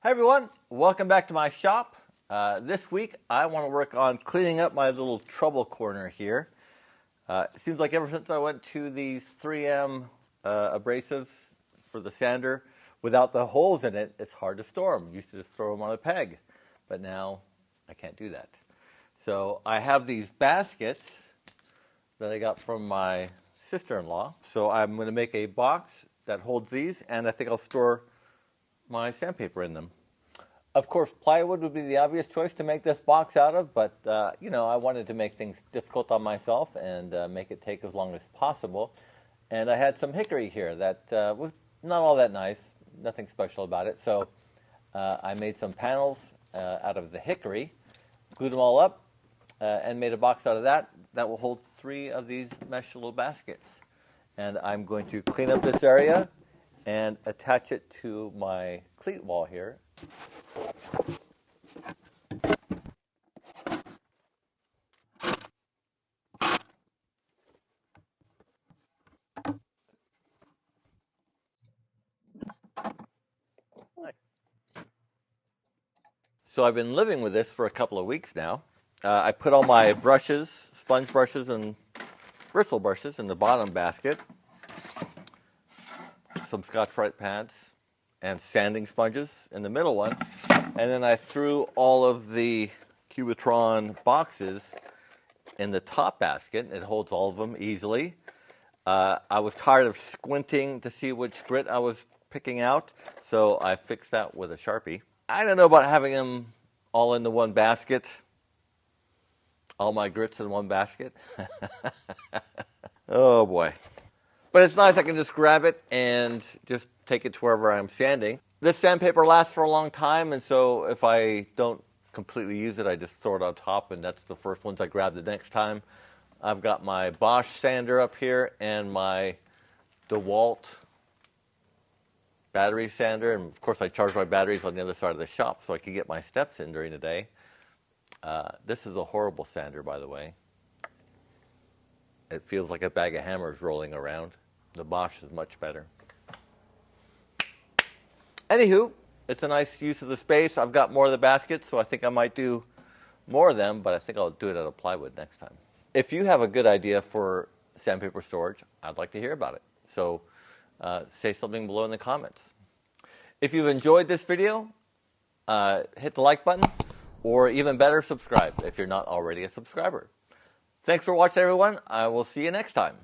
Hi everyone, welcome back to my shop. This week I want to work on cleaning up my little trouble corner here. It seems like ever since I went to these 3M abrasives for the sander, without the holes in it, it's hard to store them. Used to just throw them on a peg, but now I can't do that. So I have these baskets that I got from my sister-in-law. So I'm going to make a box that holds these, and I think I'll store my sandpaper in them. Of course, plywood would be the obvious choice to make this box out of, but I wanted to make things difficult on myself and make it take as long as possible. And I had some hickory here that was not all that nice, nothing special about it. So I made some panels out of the hickory, glued them all up, and made a box out of that that will hold 3 of these mesh little baskets. And I'm going to clean up this area and attach it to my cleat wall here. So I've been living with this for a couple of weeks now. I put all my brushes, sponge brushes and bristle brushes in the bottom basket. Some Scotch-Brite pads and sanding sponges in the middle one. And then I threw all of the Cubitron boxes in the top basket. It holds all of them easily. I was tired of squinting to see which grit I was picking out, so I fixed that with a Sharpie. I don't know about having them all into one basket. All my grits in one basket. Oh boy. But it's nice, I can just grab it and just take it to wherever I'm sanding. This sandpaper lasts for a long time, and so if I don't completely use it, I just throw it on top, and that's the first ones I grab the next time. I've got my Bosch sander up here and my DeWalt battery sander, and of course I charge my batteries on the other side of the shop so I can get my steps in during the day. This is a horrible sander, by the way. It feels like a bag of hammers rolling around. The Bosch is much better. Anywho, it's a nice use of the space. I've got more of the baskets, so I think I might do more of them, but I think I'll do it out of plywood next time. If you have a good idea for sandpaper storage, I'd like to hear about it. So say something below in the comments. If you've enjoyed this video, hit the like button, or even better, subscribe if you're not already a subscriber. Thanks for watching, everyone. I will see you next time.